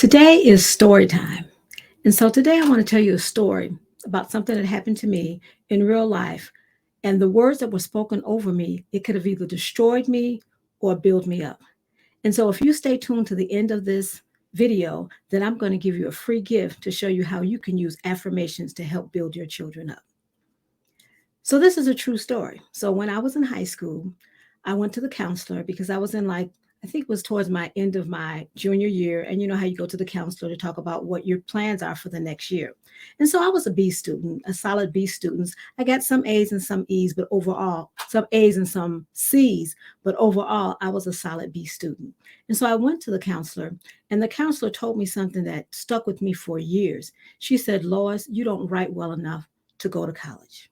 Today is story time. And so today I want to tell you a story about something that happened to me in real life. And the words that were spoken over me, it could have either destroyed me or built me up. And so if you stay tuned to the end of this video, then I'm going to give you a free gift to show you how you can use affirmations to help build your children up. So this is a true story. So when I was in high school, I went to the counselor because I was in I think it was towards my end of my junior year. And you know how you go to the counselor to talk about what your plans are for the next year. And so I was a B student, a solid B student. I got some A's and some E's, but overall, some A's and some C's, but overall, I was a solid B student. And so I went to the counselor, and the counselor told me something that stuck with me for years. She said, Lois, you don't write well enough to go to college.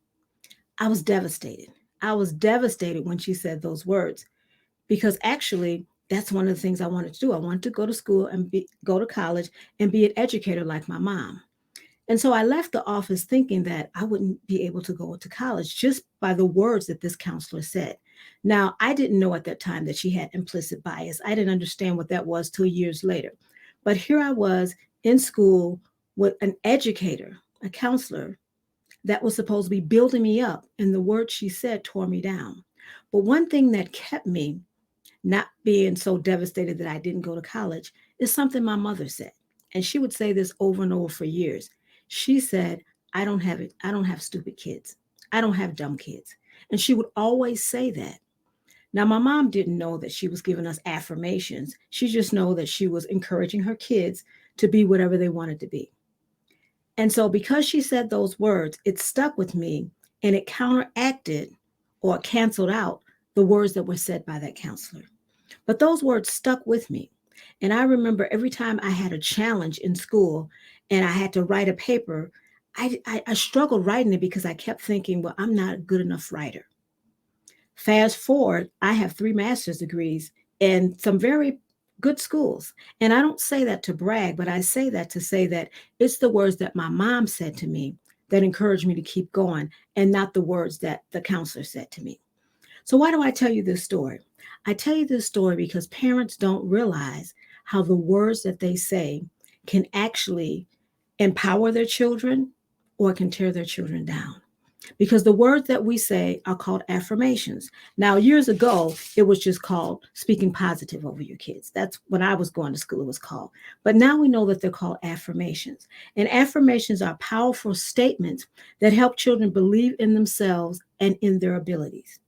I was devastated. I was devastated when she said those words because actually, that's one of the things I wanted to do. I wanted to go to school and go to college and be an educator like my mom. And so I left the office thinking that I wouldn't be able to go to college just by the words that this counselor said. Now, I didn't know at that time that she had implicit bias. I didn't understand what that was till years later. But here I was in school with an educator, a counselor that was supposed to be building me up, and the words she said tore me down. But one thing that kept me not being so devastated that I didn't go to college is something my mother said. And she would say this over and over for years. She said, I don't have it. I don't have stupid kids. I don't have dumb kids. And she would always say that. Now, my mom didn't know that she was giving us affirmations. She just know that she was encouraging her kids to be whatever they wanted to be. And so because she said those words, it stuck with me and it counteracted or canceled out the words that were said by that counselor. But those words stuck with me. And I remember every time I had a challenge in school and I had to write a paper, I struggled writing it because I kept thinking, well, I'm not a good enough writer. Fast forward, I have 3 master's degrees in some very good schools. And I don't say that to brag, but I say that to say that it's the words that my mom said to me that encouraged me to keep going and not the words that the counselor said to me. So, why do I tell you this story? I tell you this story because parents don't realize how the words that they say can actually empower their children or can tear their children down. Because the words that we say are called affirmations. Now, years ago, it was just called speaking positive over your kids. That's when I was going to school, it was called. But now we know that they're called affirmations. And affirmations are powerful statements that help children believe in themselves and in their abilities.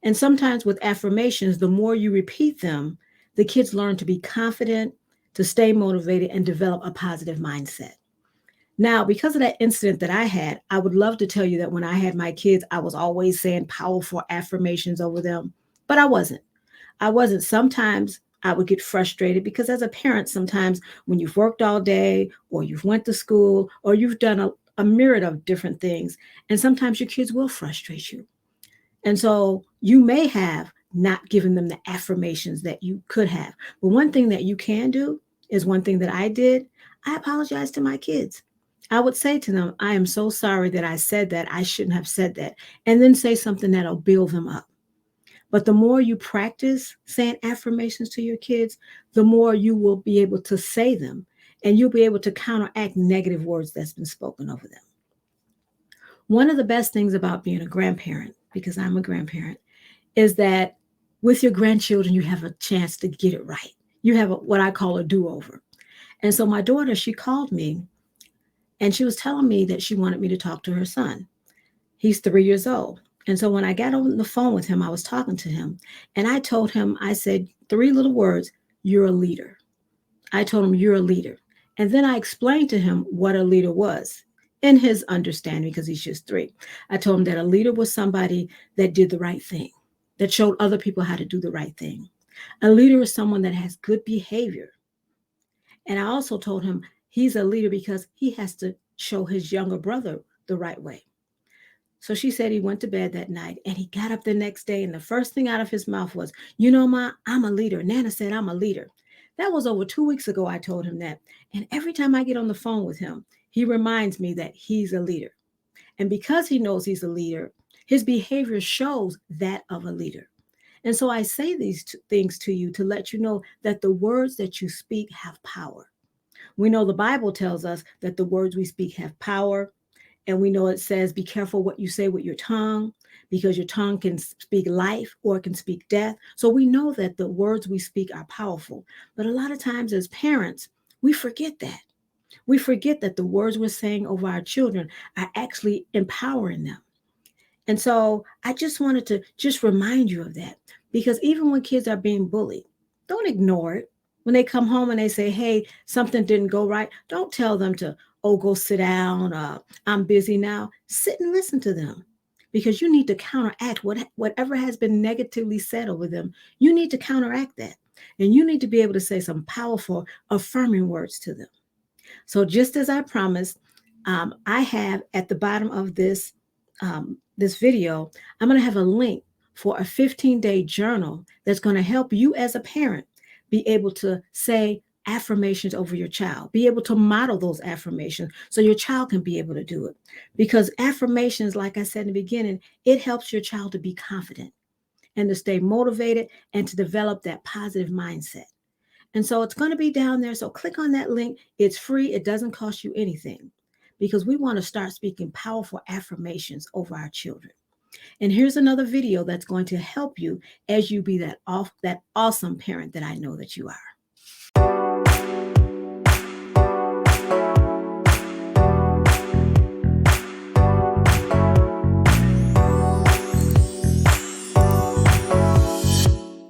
And sometimes with affirmations, the more you repeat them, the kids learn to be confident, to stay motivated, and develop a positive mindset. Now, because of that incident that I had, I would love to tell you that when I had my kids, I was always saying powerful affirmations over them, but I wasn't. I wasn't. Sometimes I would get frustrated because as a parent, sometimes when you've worked all day or you've went to school or you've done a myriad of different things, and sometimes your kids will frustrate you. And so you may have not given them the affirmations that you could have. But one thing that you can do is one thing that I did. I apologize to my kids. I would say to them, I am so sorry that I said that. I shouldn't have said that. And then say something that'll build them up. But the more you practice saying affirmations to your kids, the more you will be able to say them and you'll be able to counteract negative words that's been spoken over them. One of the best things about being a grandparent, because I'm a grandparent, is that with your grandchildren, you have a chance to get it right. You have what I call a do over. And so my daughter, she called me and she was telling me that she wanted me to talk to her son. He's 3 years old. And so when I got on the phone with him, I was talking to him and I told him, I said, 3 little words, you're a leader. I told him, you're a leader. And then I explained to him what a leader was in his understanding because he's just 3. I told him that a leader was somebody that did the right thing, that showed other people how to do the right thing. A leader is someone that has good behavior. And I also told him he's a leader because he has to show his younger brother the right way. So she said he went to bed that night and he got up the next day and the first thing out of his mouth was, you know, Ma, I'm a leader. Nana said I'm a leader. That was over 2 weeks ago. I told him that. And every time I get on the phone with him, he reminds me that he's a leader. And because he knows he's a leader, his behavior shows that of a leader. And so I say these things to you to let you know that the words that you speak have power. We know the Bible tells us that the words we speak have power. And we know it says, be careful what you say with your tongue, because your tongue can speak life or it can speak death. So we know that the words we speak are powerful. But a lot of times as parents, we forget that. We forget that the words we're saying over our children are actually empowering them. And so I just wanted to just remind you of that, because even when kids are being bullied, don't ignore it. When they come home and they say, hey, something didn't go right, don't tell them to, oh, go sit down. I'm busy now. Sit and listen to them, because you need to counteract whatever has been negatively said over them. You need to counteract that. And you need to be able to say some powerful, affirming words to them. So just as I promised, I have at the bottom of this video, I'm going to have a link for a 15-day journal that's going to help you as a parent be able to say affirmations over your child, be able to model those affirmations so your child can be able to do it. Because affirmations, like I said in the beginning, it helps your child to be confident and to stay motivated and to develop that positive mindset. And so it's going to be down there. So click on that link. It's free. It doesn't cost you anything, because we want to start speaking powerful affirmations over our children. And here's another video that's going to help you as you be that awesome parent that I know that you are.